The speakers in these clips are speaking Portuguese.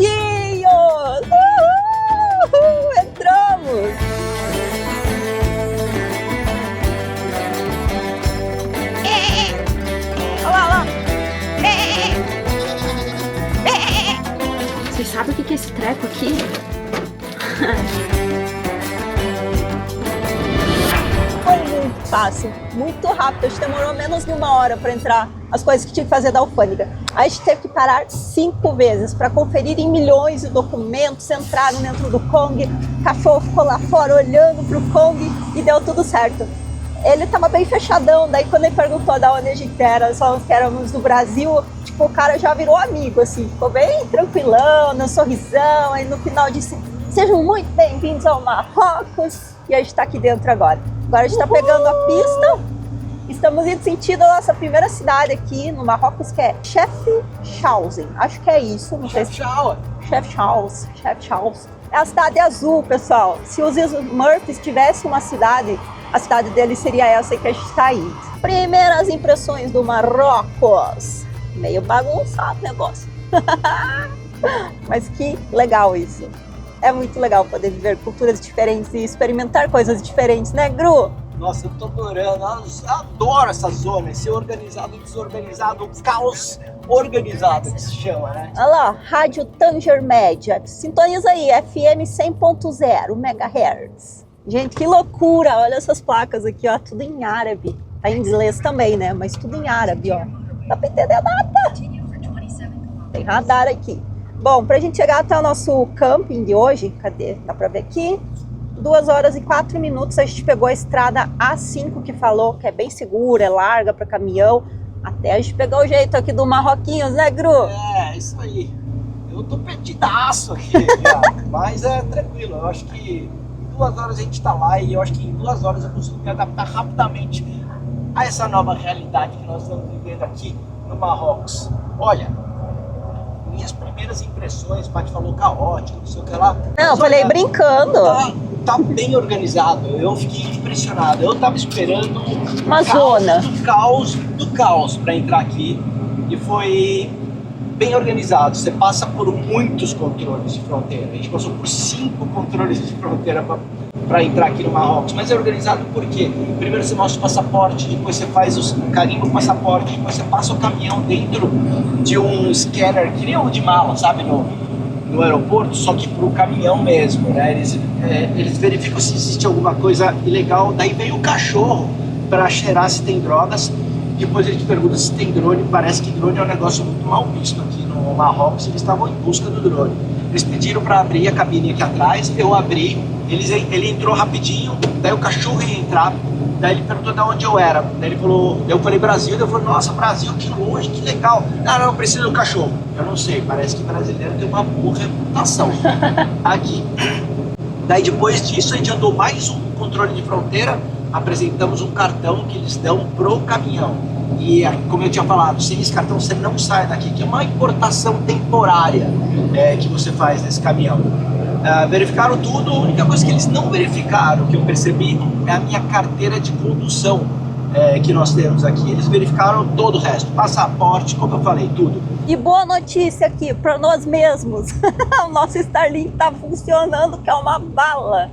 Marroquinhos! Uhul! Entramos! Olha lá, Você sabe o que é esse treco aqui? Foi muito fácil, muito rápido. A gente demorou menos de 1 hora para entrar as coisas que tinha que fazer da alfândega. A gente teve que parar 5 vezes para conferir em milhões de documentos, entraram dentro do Kong, o cachorro ficou lá fora olhando pro Kong e deu tudo certo. Ele tava bem fechadão, daí quando ele perguntou da onde a gente era, só que éramos do Brasil, tipo, o cara já virou amigo, assim, ficou bem tranquilão, no sorrisão, aí no final disse, sejam muito bem-vindos ao Marrocos, e a gente tá aqui dentro agora. Agora a gente tá pegando a pista, estamos indo sentido a nossa primeira cidade aqui no Marrocos, que é Chefchaouen, acho que é isso, não sei se... Chefchaouen. É a cidade azul, pessoal. Se os Smurfs tivessem uma cidade, a cidade deles seria essa que a gente está aí. Primeiras impressões do Marrocos. Meio bagunçado o negócio. Mas que legal isso. É muito legal poder viver culturas diferentes e experimentar coisas diferentes, né, Gru? Nossa, eu tô adorando. Eu adoro essa zona, esse organizado, desorganizado, caos organizado que se chama, né? Olha lá, Rádio Tanger Média. Sintoniza aí, FM 100.0 MHz. Gente, que loucura! Olha essas placas aqui, ó, tudo em árabe. Tá em inglês também, né? Mas tudo em árabe, ó. Dá pra entender nada. Tem radar aqui. Bom, pra gente chegar até o nosso camping de hoje, cadê? Dá pra ver aqui? 2 horas e 4 minutos a gente pegou a estrada A5 que falou, que é bem segura, é larga para caminhão. Até a gente pegar o jeito aqui do Marroquinhos, né, Gru? É, isso aí. Eu tô perdidaço aqui, mas é tranquilo. Eu acho que em 2 horas a gente tá lá e eu acho que em 2 horas eu consigo me adaptar rapidamente a essa nova realidade que nós estamos vivendo aqui no Marrocos. Olha, minhas primeiras impressões, o Paty falou caótico, não sei o que lá. Não, eu falei brincando. Tá bem organizado, eu fiquei impressionado. Eu tava esperando uma zona do caos para entrar aqui e foi bem organizado. Você passa por muitos controles de fronteira. A gente passou por 5 controles de fronteira para entrar aqui no Marrocos, mas é organizado porque primeiro você mostra o passaporte, depois você faz o carimbo do passaporte, depois você passa o caminhão dentro de um scanner que nem o de mala, sabe, no aeroporto, só que pro caminhão mesmo, né? Eles verificam se existe alguma coisa ilegal, daí vem o cachorro para cheirar se tem drogas, depois eles perguntam se tem drone. Parece que drone é um negócio muito mal visto aqui no Marrocos, eles estavam em busca do drone. Eles pediram para abrir a cabine aqui atrás, eu abri, ele entrou rapidinho, daí o cachorro ia entrar, daí ele perguntou de onde eu era, daí ele falou, eu falei Brasil, daí eu falei, nossa, Brasil, que longe, que legal. Não, precisa do cachorro. Eu não sei, parece que brasileiro tem uma boa reputação aqui. Daí depois disso a gente andou mais um controle de fronteira, apresentamos um cartão que eles dão pro caminhão. E como eu tinha falado, sem esse cartão você não sai daqui, que é uma importação temporária que você faz nesse caminhão. Verificaram tudo, a única coisa que eles não verificaram, que eu percebi, é a minha carteira de condução que nós temos aqui. Eles verificaram todo o resto, passaporte, como eu falei, tudo. E boa notícia aqui para nós mesmos, o nosso Starlink tá funcionando, que é uma bala.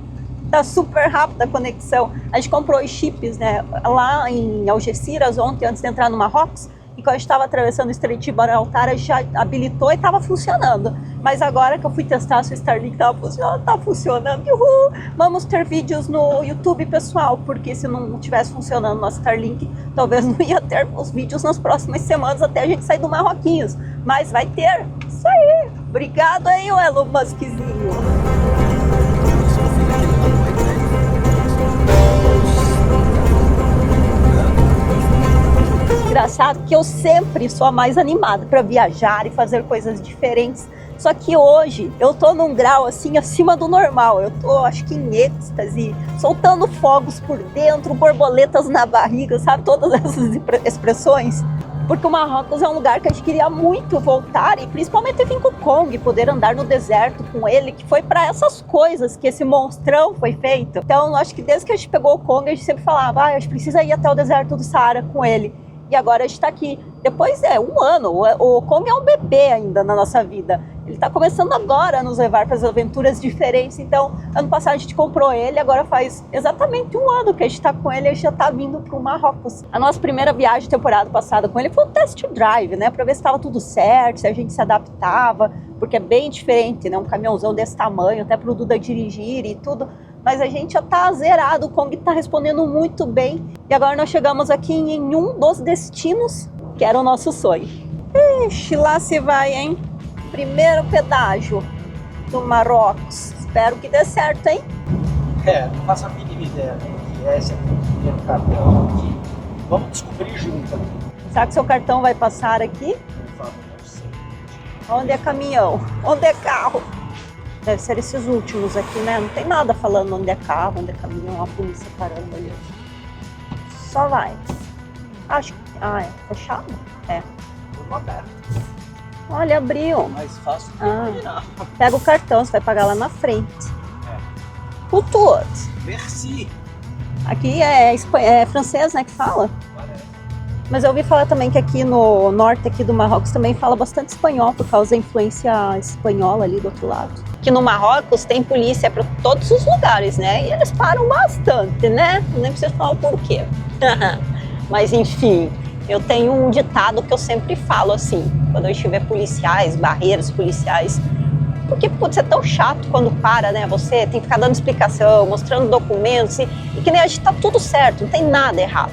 Tá super rápida a conexão. A gente comprou os chips, né, lá em Algeciras ontem, antes de entrar no Marrocos, e quando a gente estava atravessando o Estreito de Gibraltar, a gente já habilitou e estava funcionando. Mas agora que eu fui testar se o Starlink estava funcionando, tá funcionando. Uhul! Vamos ter vídeos no YouTube, pessoal, porque se não tivesse funcionando o nosso Starlink, talvez não ia ter os vídeos nas próximas semanas até a gente sair do Marroquinhos. Mas vai ter. Isso aí. Obrigado aí, o Elon Muskzinho. Engraçado que eu sempre sou a mais animada para viajar e fazer coisas diferentes. Só que hoje eu tô num grau assim acima do normal. Eu tô, acho que em êxtase, soltando fogos por dentro, borboletas na barriga, sabe? Todas essas expressões. Porque o Marrocos é um lugar que a gente queria muito voltar e principalmente vir com o Kong, poder andar no deserto com ele, que foi para essas coisas que esse monstrão foi feito. Então, acho que desde que a gente pegou o Kong, a gente sempre falava, a gente precisa ir até o deserto do Saara com ele. E agora a gente está aqui. Depois um ano, o Kong é um bebê ainda na nossa vida. Ele está começando agora a nos levar para as aventuras diferentes. Então, ano passado a gente comprou ele, agora faz exatamente um ano que a gente está com ele e a gente já está vindo para o Marrocos. A nossa primeira viagem temporada passada com ele foi um test drive, né? Para ver se estava tudo certo, se a gente se adaptava, porque é bem diferente, né? Um caminhãozão desse tamanho, até para o Duda dirigir e tudo. Mas a gente já tá zerado, o Kong tá respondendo muito bem. E agora nós chegamos aqui em um dos destinos que era o nosso sonho. Ixi, lá se vai, hein? Primeiro pedágio do Marrocos. Espero que dê certo, hein? Não faço a mínima ideia do que é esse primeiro cartão aqui. Vamos descobrir junto. Será que seu cartão vai passar aqui? Por favor, não sei. Onde é caminhão? Onde é carro? Deve ser esses últimos aqui, né? Não tem nada falando onde é carro, onde é caminhão, a polícia parando ali. Só vai. Acho que... é fechado? É. Tudo aberto. Olha, abriu. Mais fácil do que imaginar. Pega o cartão, você vai pagar lá na frente. O tudo. Merci. Aqui é francês, né, que fala? Mas eu ouvi falar também que aqui no norte aqui do Marrocos também fala bastante espanhol, por causa da influência espanhola ali do outro lado. Aqui no Marrocos tem polícia para todos os lugares, né? E eles param bastante, né? Nem preciso falar o porquê. Mas enfim, eu tenho um ditado que eu sempre falo assim, quando a gente vê policiais, barreiras policiais, porque putz, é tão chato quando para, né? Você tem que ficar dando explicação, mostrando documentos, e que nem a gente tá tudo certo, não tem nada errado.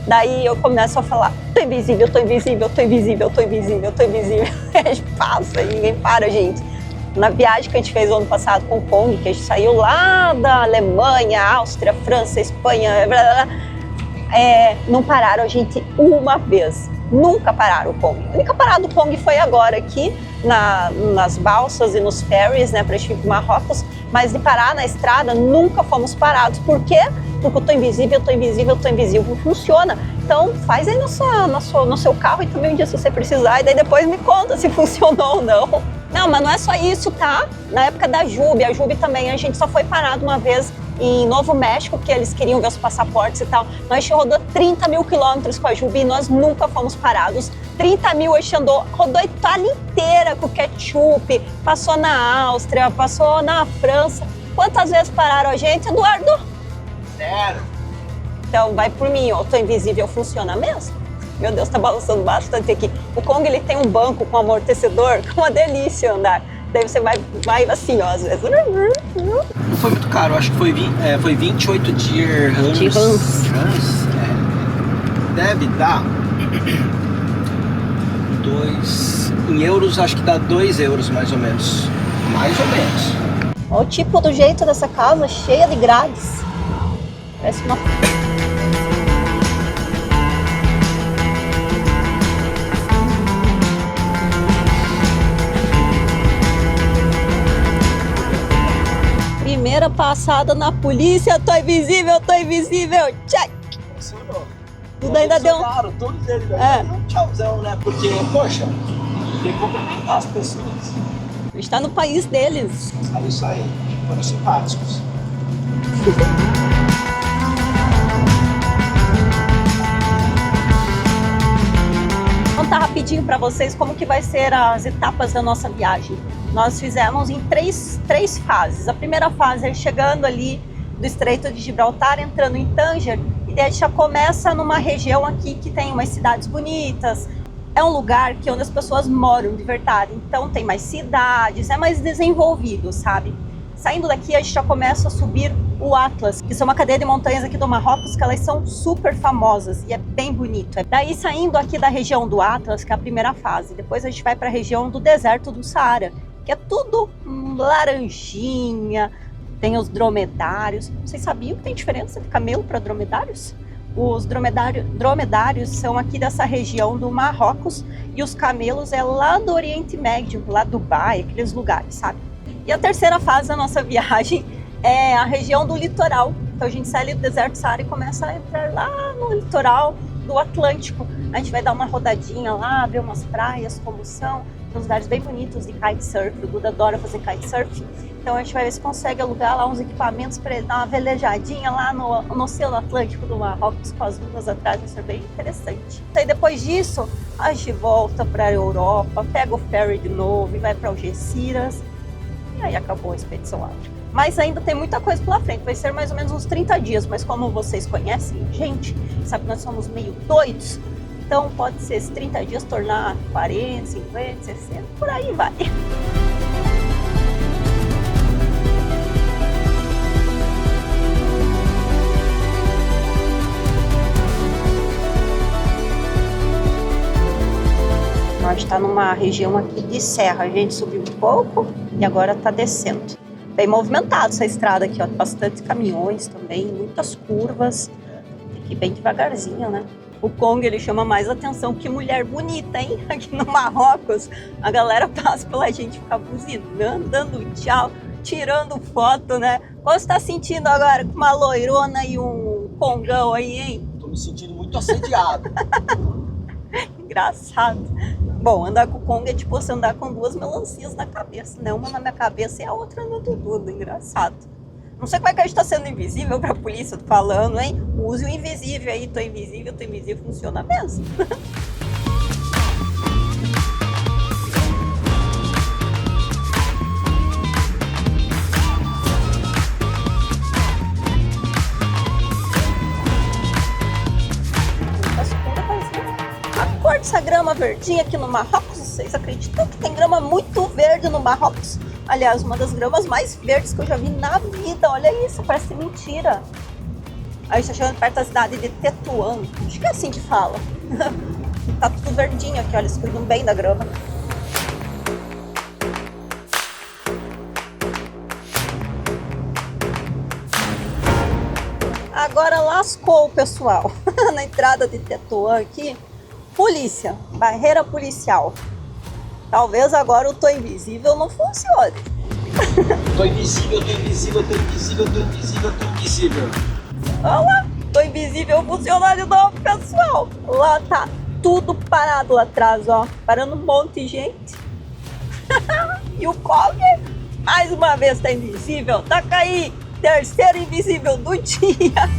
Daí eu começo a falar, tô invisível, tô invisível, tô invisível, tô invisível, tô invisível. A gente passa e ninguém para, gente. Na viagem que a gente fez o ano passado com o Kong, que a gente saiu lá da Alemanha, Áustria, França, Espanha, blá, blá, blá, não pararam a gente uma vez. Nunca pararam o Kong. A única parada do Kong foi agora aqui, nas balsas e nos ferries, né, pra gente vir pro Marrocos. Mas de parar na estrada, nunca fomos parados. Por quê? Porque eu tô invisível, tô invisível, tô invisível. Funciona. Então faz aí no seu carro e também um dia se você precisar. E daí depois me conta se funcionou ou não. Não, mas não é só isso, tá? Na época da Jubi, a Jubi também, a gente só foi parado uma vez em Novo México, porque eles queriam ver os passaportes e tal. Nós rodou 30 mil quilômetros com a Jubi e nós nunca fomos parados. 30 mil a gente rodou a Itália inteira com ketchup, passou na Áustria, passou na França. Quantas vezes pararam a gente, Eduardo? 0. Então vai por mim, ó, tô invisível, funciona mesmo? Meu Deus, tá balançando bastante aqui. O Kong, ele tem um banco com amortecedor, que é uma delícia andar. Daí você vai assim, ó, às vezes. Não foi muito caro, acho que foi 28 dirhams. Deve dar 2 em euros, acho que dá 2 euros mais ou menos. Mais ou menos. Olha o tipo do jeito dessa casa, cheia de grades. Parece uma... Primeira passada na polícia, tô invisível, check! Funcionou. Tudo ainda deu Claro, todos eles deu um tchauzão, né? Porque, poxa, tem que cumprimentar as pessoas. A gente tá no país deles. É isso aí, foram simpáticos. Vou contar rapidinho para vocês como que vai ser as etapas da nossa viagem. Nós fizemos em três fases. A primeira fase é chegando ali do Estreito de Gibraltar, entrando em Tanger, e daí a gente já começa numa região aqui que tem umas cidades bonitas. É um lugar que onde as pessoas moram de verdade, então tem mais cidades, é mais desenvolvido, sabe? Saindo daqui a gente já começa a subir o Atlas, que são uma cadeia de montanhas aqui do Marrocos, que elas são super famosas e é bem bonito. Daí saindo aqui da região do Atlas, que é a primeira fase, depois a gente vai para a região do deserto do Saara, que é tudo laranjinha, tem os dromedários. Vocês sabiam que tem diferença de camelo para dromedários? Os dromedários são aqui dessa região do Marrocos e os camelos é lá do Oriente Médio, lá do Dubai, aqueles lugares, sabe? E a terceira fase da nossa viagem é a região do litoral. Então a gente sai ali do deserto do Saara e começa a entrar lá no litoral do Atlântico. A gente vai dar uma rodadinha lá, ver umas praias como são. Tem uns lugares bem bonitos de kitesurf. O Duda adora fazer kitesurf. Então a gente vai ver se consegue alugar lá uns equipamentos para ele dar uma velejadinha lá no Oceano Atlântico do Marrocos com as dunas atrás. Vai ser bem interessante. E depois disso, a gente volta para a Europa, pega o ferry de novo e vai para Algeciras. E aí acabou a expedição África. Mas ainda tem muita coisa pela frente. Vai ser mais ou menos uns 30 dias. Mas como vocês conhecem, gente, sabe que nós somos meio doidos. Então pode ser esses 30 dias tornar 40, 50, 60, por aí vai. A gente está numa região aqui de serra. A gente subiu um pouco e agora está descendo. Bem movimentado essa estrada aqui, ó. Bastante caminhões também, muitas curvas. Tem que ir bem devagarzinho, né? O Kong, ele chama mais atenção. Que mulher bonita, hein? Aqui no Marrocos, a galera passa pela gente, ficar buzinando, dando tchau, tirando foto, né? Qual você tá sentindo agora com uma loirona e um congão aí, hein? Tô me sentindo muito assediado. Engraçado. Bom, andar com o Kong é tipo você andar com duas melancias na cabeça, né? Uma na minha cabeça e a outra no Dudu. Engraçado. Não sei como é que a gente tá sendo invisível pra polícia, tô falando, hein? Use o invisível aí, tô invisível, funciona mesmo. A cor dessa grama verdinha aqui no Marrocos, vocês acreditam que tem grama muito verde no Marrocos? Aliás, uma das gramas mais verdes que eu já vi na vida. Olha isso, parece mentira. A gente tá chegando perto da cidade de Tetuan. Acho que é assim que fala. Tá tudo verdinho aqui, olha, eles cuidam bem da grama. Agora lascou, pessoal. Na entrada de Tetuan aqui, polícia, barreira policial. Talvez agora o Tô Invisível não funcione. Tô invisível, tô invisível, tô invisível, tô invisível, tô invisível. Olha lá, Tô Invisível funcionando de novo, pessoal. Lá tá tudo parado lá atrás, ó. Parando um monte de gente. E o Kong, mais uma vez, tá invisível. Tá aí, terceiro invisível do dia.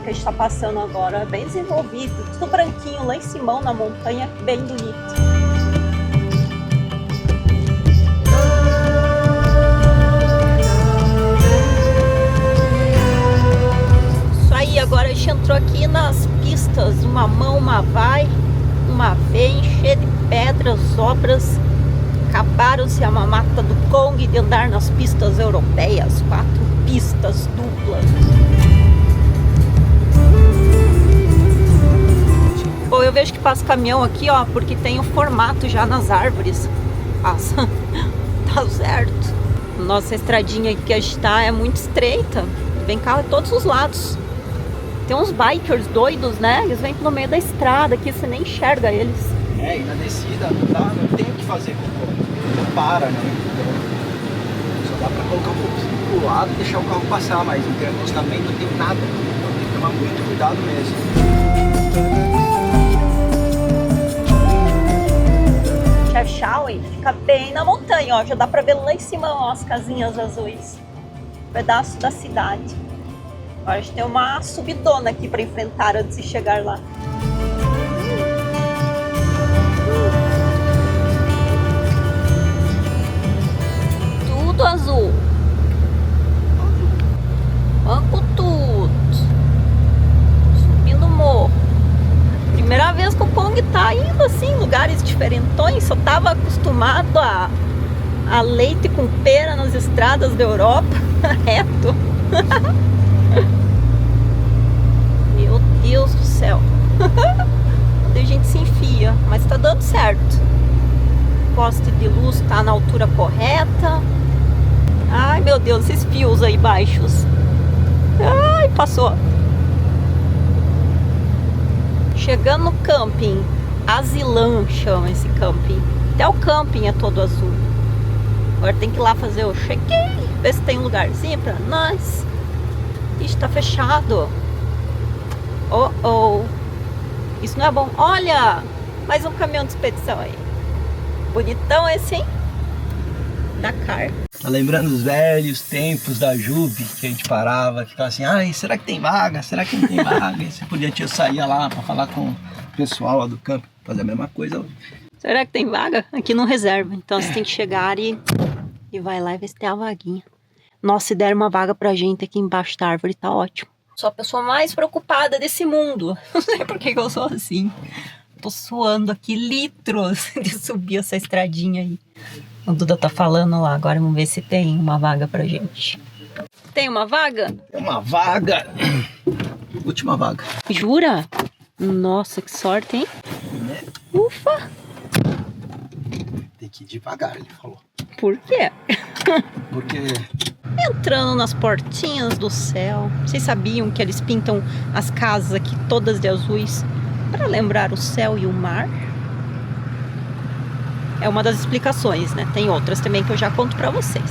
Que a gente está passando agora, bem desenvolvido, tudo branquinho lá em cima na montanha, bem bonito. Isso aí, agora a gente entrou aqui nas pistas, uma mão, uma vai, uma vem, cheia de pedras, obras. Acabaram-se a mamata do Kong de andar nas pistas europeias, 4 pistas duplas. Bom, eu vejo que passa caminhão aqui, ó, porque tem o formato já nas árvores. Passa. Tá certo. Nossa estradinha aqui que a gente tá é muito estreita. Vem carro de todos os lados. Tem uns bikers doidos, né? Eles vêm no meio da estrada aqui, você nem enxerga eles. É, e na descida não tem o que fazer com o carro. Não para, né? Então, só dá pra colocar um pouquinho pro lado e deixar o carro passar, mas em termos de acostamento não tem nada. Então tem que tomar muito cuidado mesmo. Chefchaouen fica bem na montanha, ó. Já dá pra ver lá em cima, ó, as casinhas azuis. Um pedaço da cidade. Agora a gente tem uma subidona aqui pra enfrentar antes de chegar lá. Tudo azul. Banco tudo. Subindo o morro. Primeira vez que o Kong tá indo assim, em lugares diferentões. Só tava acostumado a leite com pera nas estradas da Europa. Reto. Meu Deus do céu. Onde a gente se enfia. Mas tá dando certo. O poste de luz tá na altura correta. Ai, meu Deus, esses fios aí baixos. Ai, passou. Chegando no camping, Azilan chama esse camping. Até o camping é todo azul. Agora tem que ir lá fazer o check-in. Ver se tem um lugarzinho pra nós. Ixi, tá fechado. Oh. Isso não é bom. Olha, mais um caminhão de expedição aí. Bonitão esse, hein? Dakar. Tá lembrando os velhos tempos da Juve, que a gente parava e ficava assim, ai, será que tem vaga? Será que não tem vaga? E você podia sair lá pra falar com o pessoal lá do campo, fazer a mesma coisa hoje. Será que tem vaga? Aqui não reserva, então você tem que chegar e vai lá e ver se tem a vaguinha. Nossa, se der uma vaga pra gente aqui embaixo da árvore, tá ótimo. Sou a pessoa mais preocupada desse mundo. Não sei por que eu sou assim. Tô suando aqui litros de subir essa estradinha aí. O Duda tá falando lá, agora vamos ver se tem uma vaga pra gente. Tem uma vaga? É uma vaga. Última vaga. Jura? Nossa, que sorte, hein? Né? Ufa! Tem que ir devagar, ele falou. Por quê? Porque... Entrando nas portinhas do céu. Vocês sabiam que eles pintam as casas aqui todas de azuis para lembrar o céu e o mar? É uma das explicações, né? Tem outras também que eu já conto pra vocês.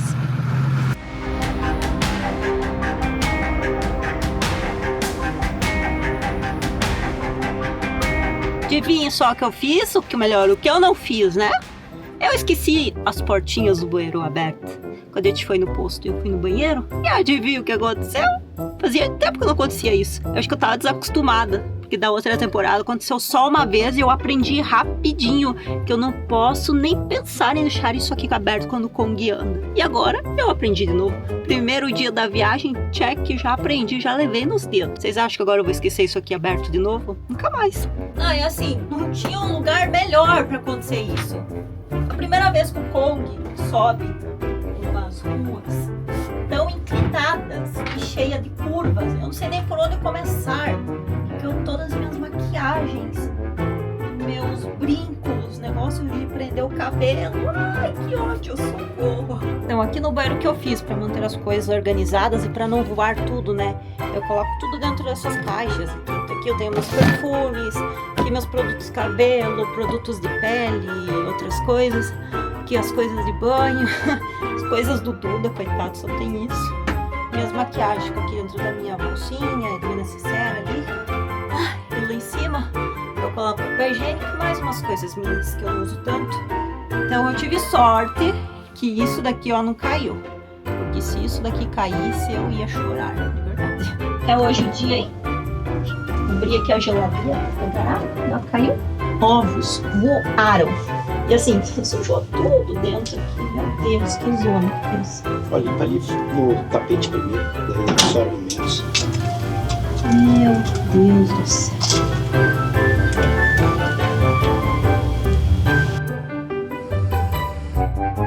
Adivinha só o que eu fiz? O que eu não fiz, né? Eu esqueci as portinhas do banheiro abertas. Quando a gente foi no posto, eu fui no banheiro. E adivinha o que aconteceu? Fazia tempo que não acontecia isso. Eu acho que eu tava desacostumada. Porque da outra temporada aconteceu só uma vez e eu aprendi rapidinho que eu não posso nem pensar em deixar isso aqui aberto quando o Kong anda. E agora eu aprendi de novo. Primeiro dia da viagem, check, já aprendi, já levei nos dedos. Vocês acham que agora eu vou esquecer isso aqui aberto de novo? Nunca mais. Ah, é assim, não tinha um lugar melhor pra acontecer isso. A primeira vez que o Kong sobe umas ruas tão inclinadas e cheias de curvas, eu não sei nem por onde começar. Todas as minhas maquiagens, meus brincos, negócio de prender o cabelo. Ai, que ódio, socorro. Então, aqui no banheiro, o que eu fiz para manter as coisas organizadas e para não voar tudo, né? Eu coloco tudo dentro dessas caixas. Aqui eu tenho meus perfumes, aqui meus produtos de cabelo, produtos de pele, outras coisas. Aqui as coisas de banho, as coisas do Duda, coitado, só tem isso. Minhas maquiagens ficam aqui dentro da minha bolsinha, da minha necessaire ali. E lá em cima eu coloco papel higiênico e mais umas coisas minhas que eu não uso tanto. Então eu tive sorte que isso daqui ó não caiu. Porque se isso daqui caísse eu ia chorar, de verdade. É hoje o dia, hein? Abri aqui a geladeira, ela caiu. Ovos voaram. E assim, sujou tudo dentro aqui. Meu Deus, que zona. Olha, tá ali no tapete primeiro, daí absorve menos. Meu Deus do céu.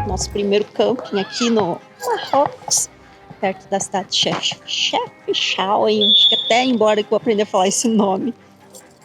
Nosso primeiro camping aqui no Marrocos, perto da cidade de Chefchaouen. Acho que até embora que eu vou aprender a falar esse nome.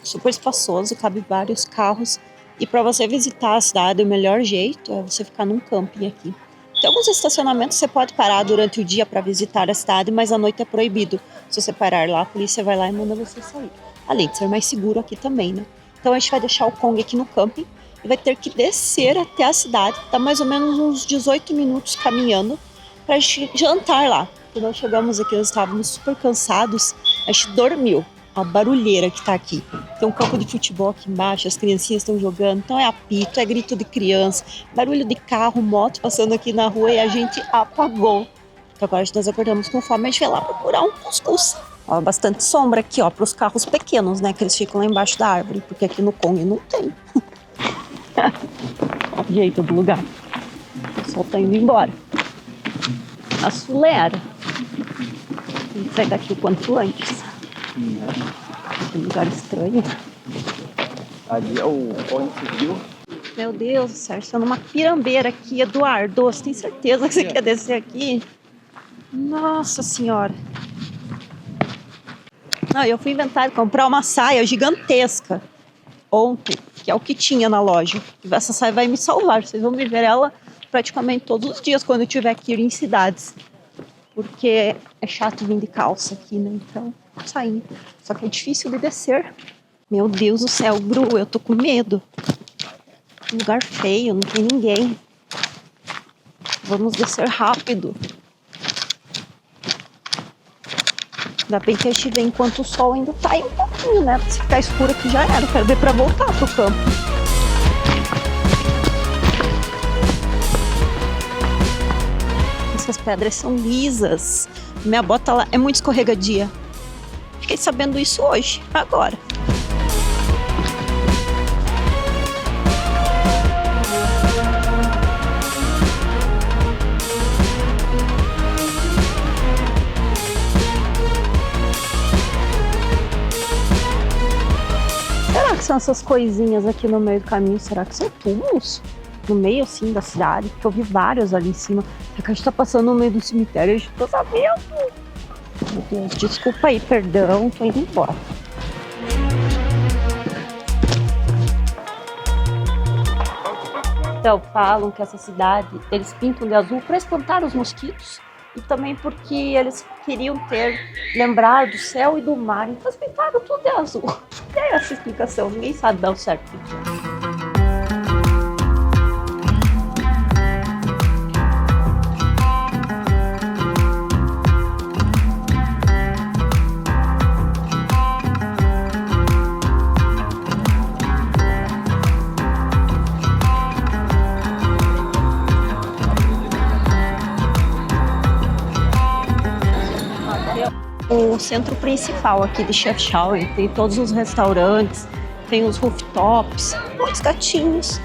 Super espaçoso, cabe vários carros. E para você visitar a cidade, o melhor jeito é você ficar num camping aqui. Tem alguns estacionamentos que você pode parar durante o dia para visitar a cidade, mas à noite é proibido. Se você parar lá, a polícia vai lá e manda você sair. Além de ser mais seguro aqui também, né? Então a gente vai deixar o Kong aqui no camping e vai ter que descer até a cidade. Tá mais ou menos uns 18 minutos caminhando para a gente jantar lá. Quando nós chegamos aqui, nós estávamos super cansados, a gente dormiu. A barulheira que tá aqui. Tem um campo de futebol aqui embaixo, as criancinhas estão jogando, então é apito, é grito de criança, barulho de carro, moto passando aqui na rua e a gente apagou. Então agora nós acordamos com fome, a gente vai lá procurar um cuscuz. Ó, bastante sombra aqui, ó, para os carros pequenos, né, que eles ficam lá embaixo da árvore, porque aqui no Kong não tem. Ó o jeito do lugar. O sol tá indo embora. A sulera. Tem que sair daqui o quanto antes. Que lugar estranho. Ali é o Ponte Civil. Meu Deus do céu, estou numa pirambeira aqui, Eduardo. Você tem certeza que você quer descer aqui? Nossa senhora. Não, eu fui inventar de comprar uma saia gigantesca ontem, que é o que tinha na loja. E essa saia vai me salvar. Vocês vão me ver ela praticamente todos os dias quando eu tiver que ir em cidades. Porque é chato vir de calça aqui, né? Então, saindo. Só que é difícil de descer. Meu Deus do céu, Bru, eu tô com medo. Um lugar feio, não tem ninguém. Vamos descer rápido. Ainda bem que a gente vê enquanto o sol ainda tá aí um pouquinho, né? Se ficar escuro aqui já era. Quero ver pra voltar pro campo. Essas pedras são lisas. Minha bota lá é muito escorregadia. Fiquei sabendo isso hoje, agora. Será que são essas coisinhas aqui no meio do caminho? Será que são túmulos? No meio, assim, da cidade? Porque eu vi vários ali em cima. Será que a gente tá passando no meio do cemitério e a gente tá sabendo? Meu Deus, desculpa aí, perdão, tô indo embora. Então, falam que essa cidade, eles pintam de azul para espantar os mosquitos e também porque eles queriam lembrar do céu e do mar, então eles pintaram tudo de azul. E é essa explicação, ninguém sabe dar o certo. O centro principal aqui de Chefchaouen, tem todos os restaurantes, tem os rooftops, muitos gatinhos.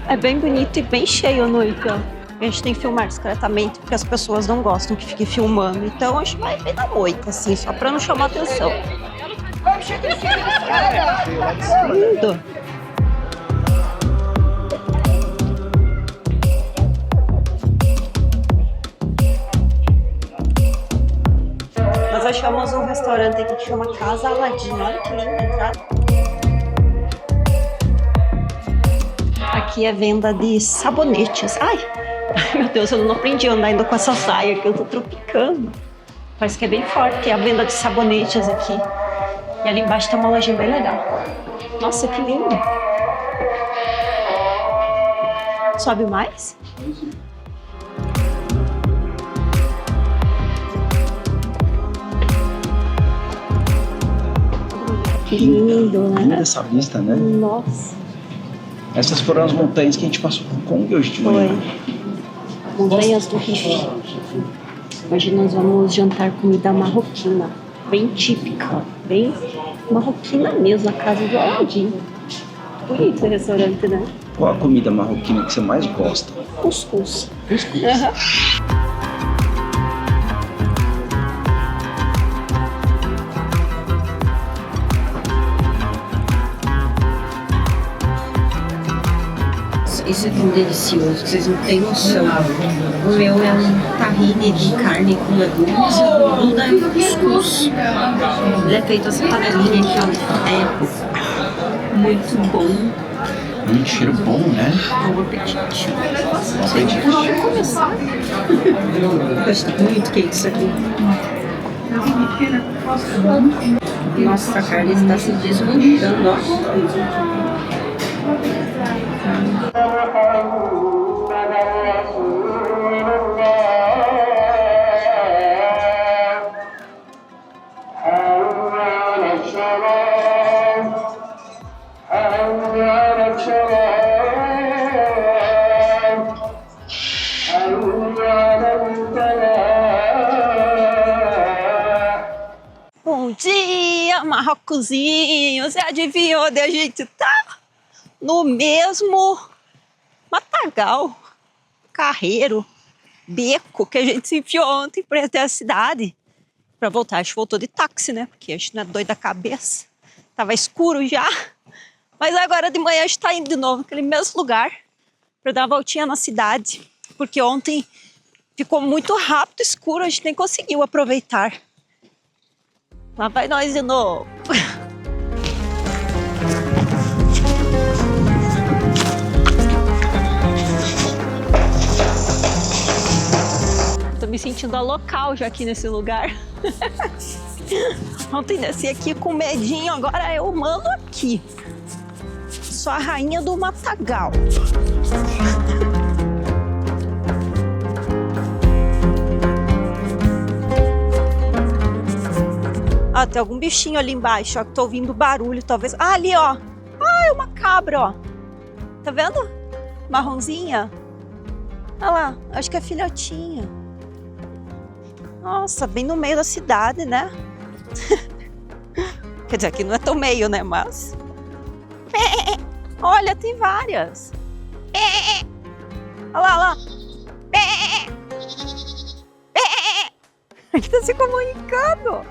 É bem bonito e bem cheio à noite. A gente tem que filmar discretamente porque as pessoas não gostam que fique filmando. Então a gente vai bem na noite, assim, só para não chamar atenção. Lindo! Nós achamos um restaurante aqui que chama Casa Aladim. Olha que linda a entrada. Aqui é venda de sabonetes. Ai, meu Deus, eu não aprendi a andar ainda com essa saia que eu tô tropicando. Parece que é bem forte a venda de sabonetes aqui. E ali embaixo tem uma lojinha bem legal. Nossa, que lindo. Sobe mais? Que lindo, né? Linda essa vista, né? Nossa. Essas foram as montanhas que a gente passou por Kong hoje de manhã. Foi. Montanhas do Rif. Hoje nós vamos jantar comida marroquina. Bem típica. Bem marroquina mesmo, a casa do Aladim. Bonito esse restaurante, né? Qual a comida marroquina que você mais gosta? Cuscuz. Cuscuz. Isso é tão delicioso, que vocês não têm noção. O meu é um tahine de carne com legumes e o Duda é um cuscuz. Ele é feito essa panelinha aqui, ó. É muito bom. Cheiro bom, né? Bom apetite. Não sei por onde começar. Gosto muito que é isso aqui. Nossa, a carne está se desmontando, ó. Bom dia, Marrocozinho! Você adivinhou onde a gente tá? No mesmo matagal, carreiro, beco que a gente se enfiou ontem para ir até a cidade. Para voltar, a gente voltou de táxi, né? Porque a gente não é doido da cabeça. Tava escuro já. Mas agora de manhã a gente tá indo de novo naquele mesmo lugar para dar uma voltinha na cidade. Porque ontem ficou muito rápido, escuro, a gente nem conseguiu aproveitar. Lá vai nós de novo. Tô me sentindo a local já aqui nesse lugar. Ontem desci aqui com medinho, agora eu mando aqui. Sou a rainha do matagal. ó, tem algum bichinho ali embaixo, ó, que tô ouvindo barulho, talvez. Ah, ali, ó. Ah, é uma cabra, ó. Tá vendo? Marronzinha. Olha lá, acho que é filhotinha. Nossa, bem no meio da cidade, né? Quer dizer, aqui não é tão meio, né? Mas... Olha, tem várias. Olha lá, olha lá. Aqui tá se comunicando.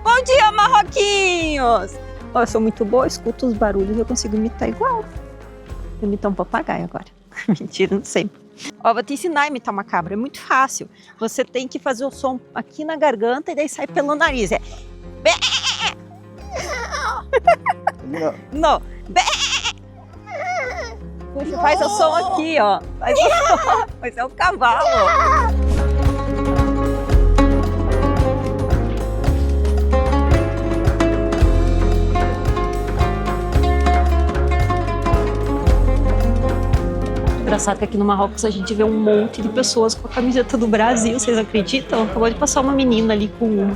Bom dia, marroquinhos. Oh, eu sou muito boa, escuto os barulhos e eu consigo imitar igual. Vou imitar um papagaio agora. Mentira, não sei. Ó, vou te ensinar a imitar uma cabra, é muito fácil. Você tem que fazer o som aqui na garganta e daí sai pelo nariz. É... Não. Puxa, faz o som aqui, ó. Faz o som. Mas é um cavalo. Engraçado que aqui no Marrocos a gente vê um monte de pessoas com a camiseta do Brasil, vocês acreditam? Acabou de passar uma menina ali com uma.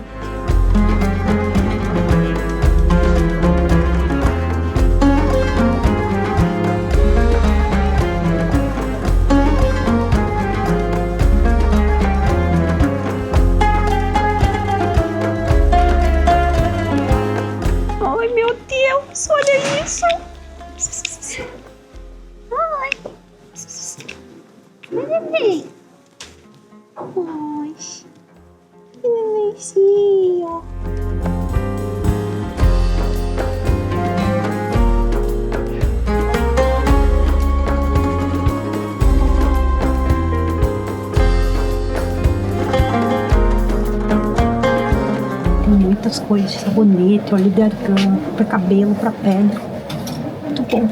Ai, meu Deus, olha isso! Ai! Neném. Ai, que nenenzinho. Tem muitas coisas, sabonete, óleo de argão, para cabelo, para pele. Muito bom.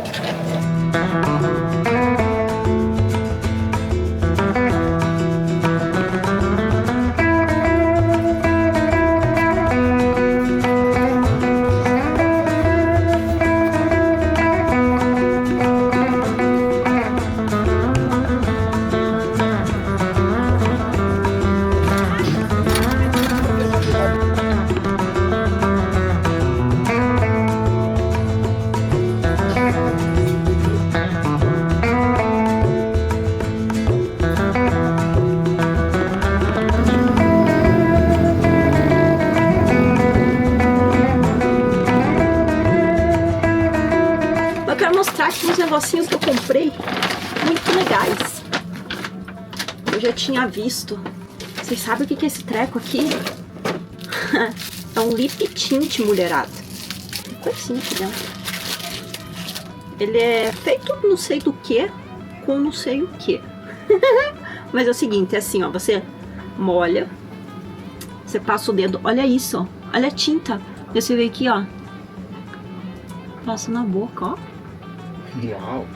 Aqui uns negocinhos que eu comprei muito legais. Eu já tinha visto. Vocês sabem o que é esse treco aqui? É um lip tint, mulherada. Tem coisinha aqui dentro. Ele é feito não sei do que com não sei o que. Mas é o seguinte, é assim, ó. Você molha, você passa o dedo. Olha isso, ó. Olha a tinta. Você vê aqui, ó. Passa na boca, ó. Uau!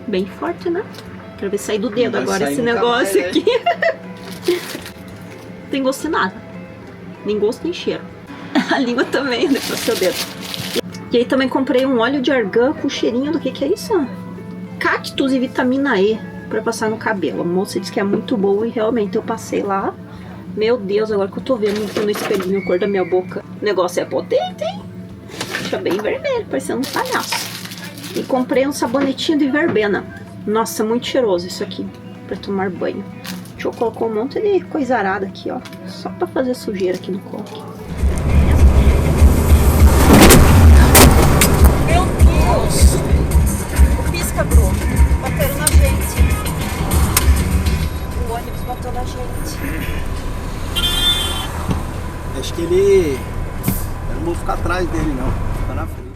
Bem forte, né? Quero ver sair do dedo Vai agora esse nunca negócio mais, aqui. Tem gosto de nada. Nem gosto nem cheiro. A língua também, né? Pro seu dedo. E aí também comprei um óleo de argan com cheirinho do que é isso? Cactus e vitamina E pra passar no cabelo. A moça disse que é muito boa e realmente eu passei lá. Meu Deus, agora que eu tô vendo no espelhinho a cor da minha boca. O negócio é potente, hein? Deixa bem vermelho, parecendo um palhaço. E comprei um sabonetinho de verbena. Nossa, muito cheiroso isso aqui, pra tomar banho. Deixa eu colocar um monte de coisa arada aqui, ó. Só pra fazer sujeira aqui no coque. Meu Deus! O pisca, Bruno. Bateram na gente. O ônibus bateu na gente. Acho que ele... Eu não vou ficar atrás dele, não. Fica na frente.